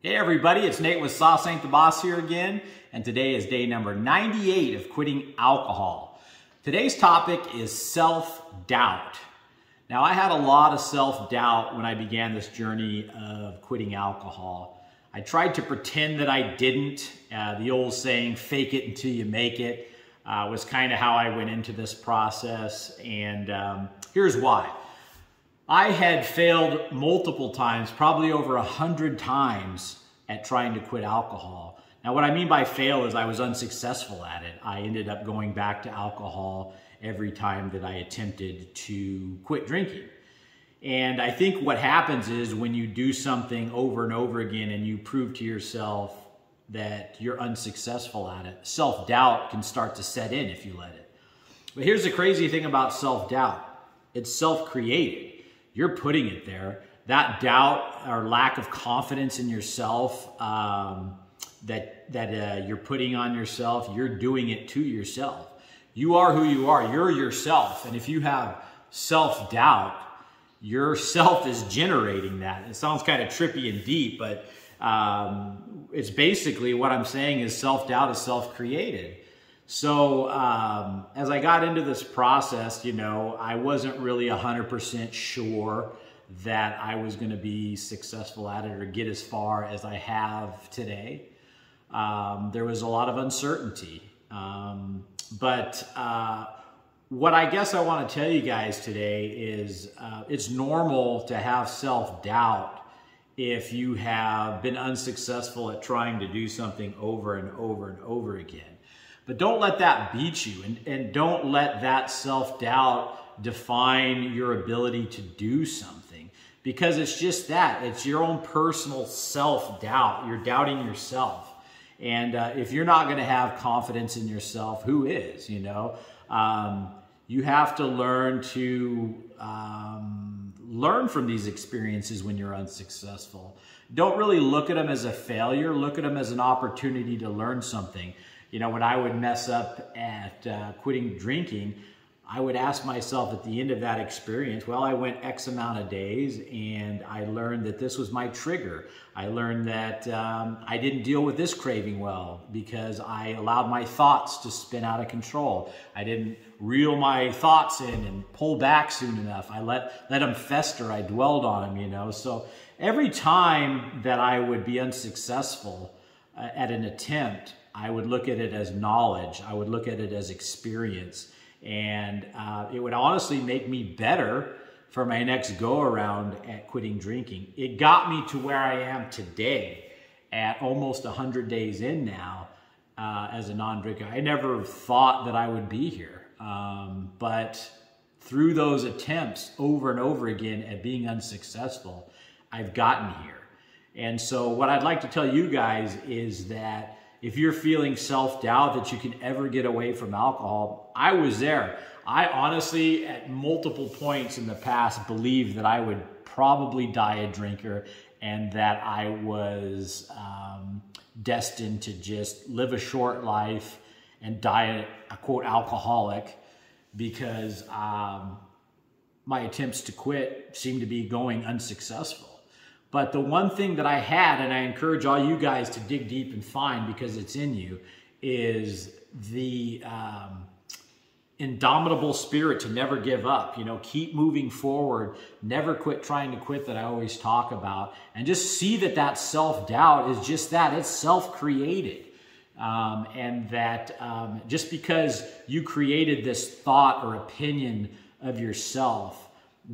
Hey everybody, it's Nate with Sauce Ain't the Boss here again, and today is day number 98 of quitting alcohol. Today's topic is self-doubt. Now, I had a lot of self-doubt when I began this journey of quitting alcohol. I tried to pretend that I didn't. The old saying, fake it until you make it, was kind of how I went into this process, and here's why. I had failed multiple times, probably over 100 times at trying to quit alcohol. Now, what I mean by fail is I was unsuccessful at it. I ended up going back to alcohol every time that I attempted to quit drinking. And I think what happens is when you do something over and over again and you prove to yourself that you're unsuccessful at it, self-doubt can start to set in if you let it. But here's the crazy thing about self-doubt. It's self-created. You're putting it there. That doubt or lack of confidence in yourself that you're putting on yourself, you're doing it to yourself. You are who you are. You're yourself. And if you have self-doubt, yourself is generating that. It sounds kind of trippy and deep, but it's basically what I'm saying is self-doubt is self-created. So as I got into this process, I wasn't really 100% sure that I was going to be successful at it or get as far as I have today. There was a lot of uncertainty. But what I guess I want to tell you guys today is it's normal to have self-doubt if you have been unsuccessful at trying to do something over and over and over again. But don't let that beat you, and don't let that self-doubt define your ability to do something, because it's just that. It's your own personal self-doubt. You're doubting yourself. And if you're not going to have confidence in yourself, who is, you have to learn to learn from these experiences when you're unsuccessful. Don't really look at them as a failure. Look at them as an opportunity to learn something. When I would mess up at quitting drinking, I would ask myself at the end of that experience, well, I went X amount of days and I learned that this was my trigger. I learned that I didn't deal with this craving well because I allowed my thoughts to spin out of control. I didn't reel my thoughts in and pull back soon enough. I let them fester. I dwelled on them, So every time that I would be unsuccessful at an attempt, I would look at it as knowledge. I would look at it as experience. And it would honestly make me better for my next go-around at quitting drinking. It got me to where I am today at almost 100 days in now as a non-drinker. I never thought that I would be here. But through those attempts over and over again at being unsuccessful, I've gotten here. And so what I'd like to tell you guys is that if you're feeling self-doubt that you can ever get away from alcohol, I was there. I honestly, at multiple points in the past, believed that I would probably die a drinker and that I was destined to just live a short life and die a quote alcoholic because my attempts to quit seemed to be going unsuccessful. But the one thing that I had, and I encourage all you guys to dig deep and find because it's in you, is the indomitable spirit to never give up. Keep moving forward. Never quit trying to quit that I always talk about. And just see that self-doubt is just that. It's self-created. And that just because you created this thought or opinion of yourself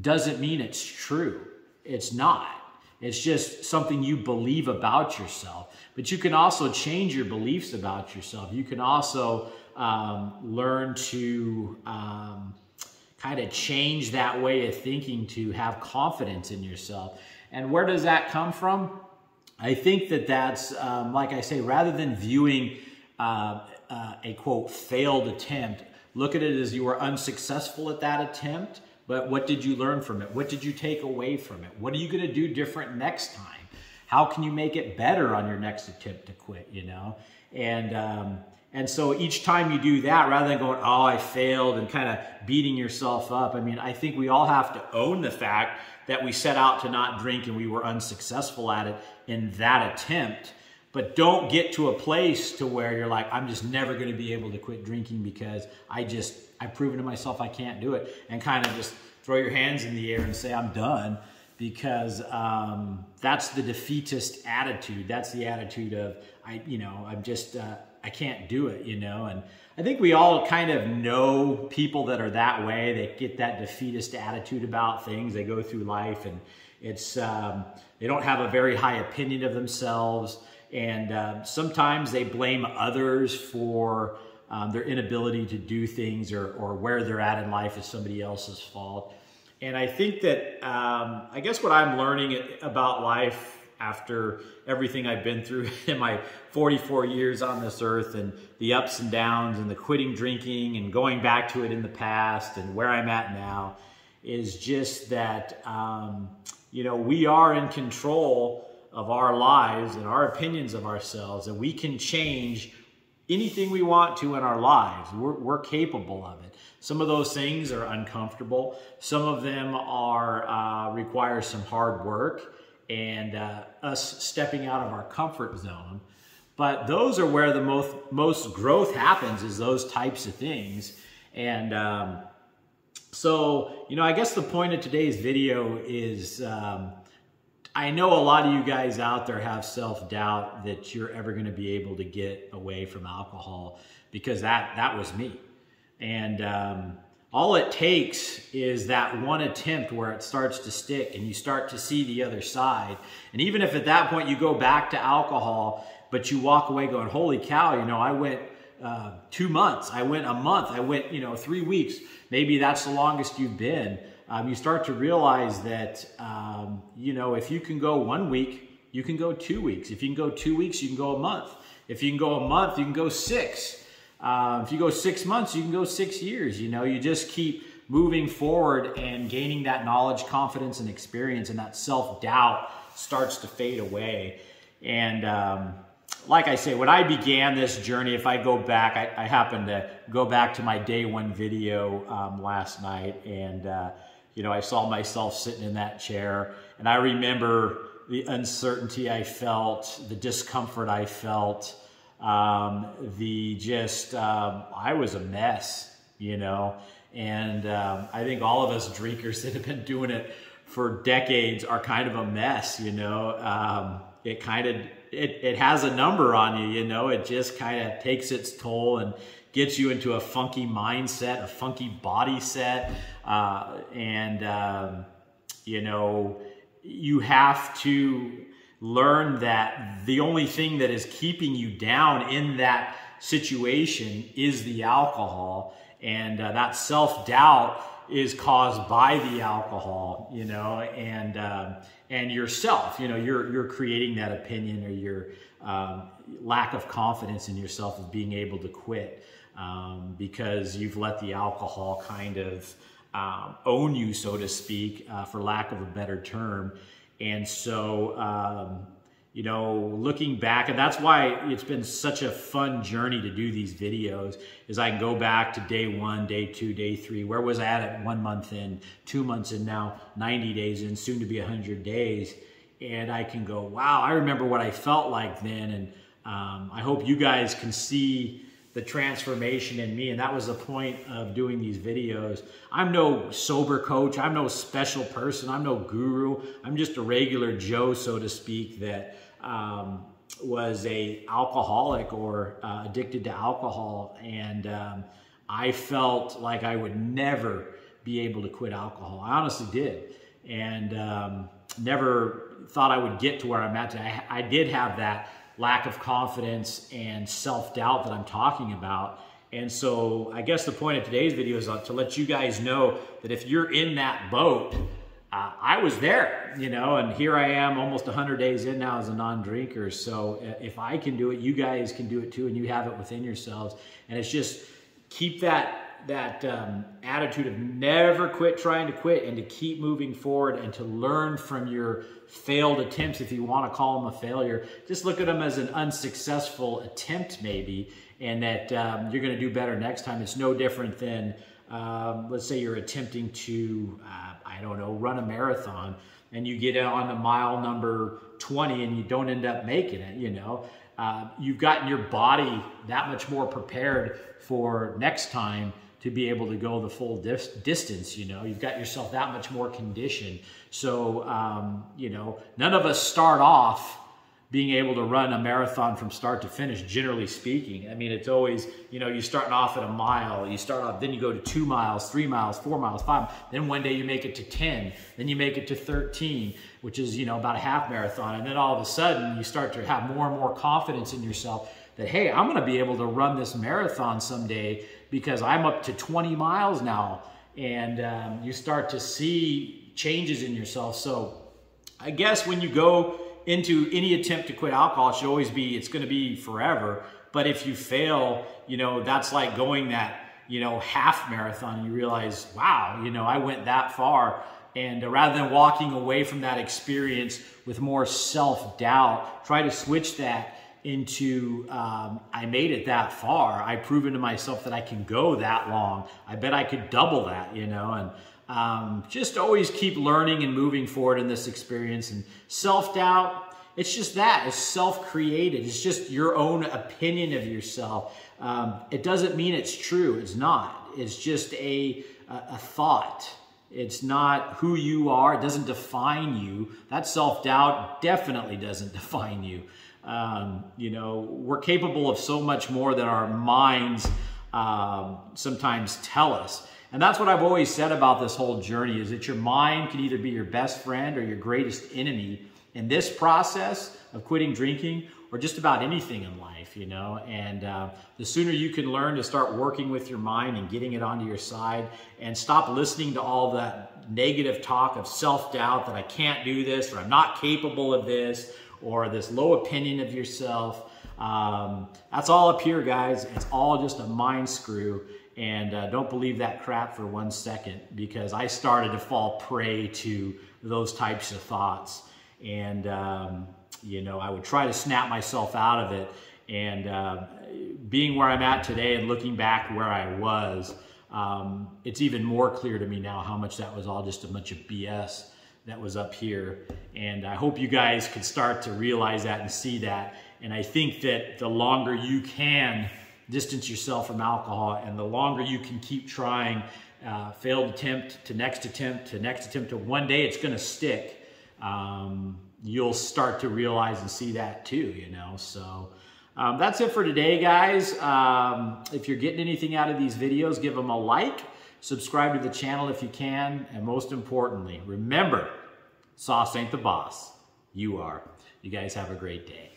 doesn't mean it's true. It's not. It's just something you believe about yourself. But you can also change your beliefs about yourself. You can also learn to kind of change that way of thinking to have confidence in yourself. And where does that come from? I think that's, like I say, rather than viewing a quote failed attempt, look at it as you were unsuccessful at that attempt. But what did you learn from it? What did you take away from it? What are you going to do different next time? How can you make it better on your next attempt to quit, And And so each time you do that, rather than going, oh, I failed, and kind of beating yourself up, I mean, I think we all have to own the fact that we set out to not drink and we were unsuccessful at it in that attempt. But don't get to a place to where you're like, I'm just never going to be able to quit drinking because I've proven to myself I can't do it, and kind of just throw your hands in the air and say, I'm done. Because that's the defeatist attitude. That's the attitude of, I can't do it, And I think we all kind of know people that are that way. They get that defeatist attitude about things. They go through life and they don't have a very high opinion of themselves. And sometimes they blame others for their inability to do things, or where they're at in life is somebody else's fault. And I think that, I guess what I'm learning about life after everything I've been through in my 44 years on this earth, and the ups and downs and the quitting drinking and going back to it in the past and where I'm at now, is just that, we are in control of our lives and our opinions of ourselves, and we can change anything we want to in our lives. We're capable of it. Some of those things are uncomfortable. Some of them are require some hard work and us stepping out of our comfort zone. But those are where the most growth happens, is those types of things. And so, I guess the point of today's video is, I know a lot of you guys out there have self-doubt that you're ever going to be able to get away from alcohol, because that was me. And all it takes is that one attempt where it starts to stick and you start to see the other side. And even if at that point you go back to alcohol, but you walk away going, holy cow, I went 2 months, I went a month, I went 3 weeks, maybe that's the longest you've been. You start to realize that, if you can go 1 week, you can go 2 weeks. If you can go 2 weeks, you can go a month. If you can go a month, you can go 6. If you go 6 months, you can go 6 years. You just keep moving forward and gaining that knowledge, confidence, and experience, and that self-doubt starts to fade away. And like I say, when I began this journey, if I go back, I happened to go back to my day one video last night, and I saw myself sitting in that chair, and I remember the uncertainty I felt, the discomfort I felt, I was a mess, and I think all of us drinkers that have been doing it for decades are kind of a mess, it has a number on you, it just kind of takes its toll and gets you into a funky mindset, a funky body set, you have to learn that the only thing that is keeping you down in that situation is the alcohol, and that self-doubt is caused by the alcohol, and yourself, you're creating that opinion, or your lack of confidence in yourself of being able to quit, because you've let the alcohol kind of own you, so to speak, for lack of a better term. And so, looking back, and that's why it's been such a fun journey to do these videos, is I can go back to day 1, day 2, day 3. Where was I at 1 month in, 2 months in, now 90 days in, soon to be 100 days. And I can go, wow, I remember what I felt like then. And I hope you guys can see the transformation in me. And that was the point of doing these videos. I'm no sober coach. I'm no special person. I'm no guru. I'm just a regular Joe, so to speak, that was a alcoholic or addicted to alcohol. And I felt like I would never be able to quit alcohol. I honestly did. And never thought I would get to where I'm at today. I did have that lack of confidence and self-doubt that I'm talking about. And so I guess the point of today's video is to let you guys know that if you're in that boat, I was there, and here I am almost 100 days in now as a non-drinker. So if I can do it, you guys can do it too, and you have it within yourselves. And it's just keep that attitude of never quit trying to quit and to keep moving forward and to learn from your failed attempts, if you want to call them a failure. Just look at them as an unsuccessful attempt maybe, and that you're going to do better next time. It's no different than, let's say you're attempting to, I don't know, run a marathon, and you get on the mile number 20 and you don't end up making it, you know. You've gotten your body that much more prepared for next time to be able to go the full distance, you know. You've got yourself that much more conditioned. So, you know, none of us start off being able to run a marathon from start to finish, generally speaking. I mean, it's always, you know, you're starting off at a mile, you start off, then you go to 2 miles, 3 miles, 4 miles, 5, then one day you make it to 10, then you make it to 13, which is, you know, about a half marathon. And then all of a sudden you start to have more and more confidence in yourself that, hey, I'm gonna be able to run this marathon someday because I'm up to 20 miles now. And you start to see changes in yourself. So I guess when you go into any attempt to quit alcohol, it should always be, it's going to be forever. But if you fail, you know, that's like going that, you know, half marathon, and you realize, wow, you know, I went that far. And rather than walking away from that experience with more self-doubt, try to switch that into, I made it that far. I've proven to myself that I can go that long. I bet I could double that, you know, and just always keep learning and moving forward in this experience. And self-doubt, it's just that. It's self-created. It's just your own opinion of yourself. It doesn't mean it's true. It's not. It's just a thought. It's not who you are. It doesn't define you. That self-doubt definitely doesn't define you. You know, we're capable of so much more than our minds sometimes tell us. And that's what I've always said about this whole journey, is that your mind can either be your best friend or your greatest enemy in this process of quitting drinking, or just about anything in life, you know. And the sooner you can learn to start working with your mind and getting it onto your side, and stop listening to all that negative talk of self-doubt that I can't do this, or I'm not capable of this, or this low opinion of yourself. That's all up here, guys. It's all just a mind screw. And don't believe that crap for 1 second, because I started to fall prey to those types of thoughts. And, you know, I would try to snap myself out of it. And being where I'm at today and looking back where I was, it's even more clear to me now how much that was all just a bunch of BS that was up here. And I hope you guys can start to realize that and see that. And I think that the longer you can distance yourself from alcohol, and the longer you can keep trying, failed attempt to next attempt to next attempt, to one day it's going to stick. You'll start to realize and see that too, you know. So that's it for today, guys. If you're getting anything out of these videos, give them a like, subscribe to the channel if you can, and most importantly, remember, sauce ain't the boss. You are. You guys have a great day.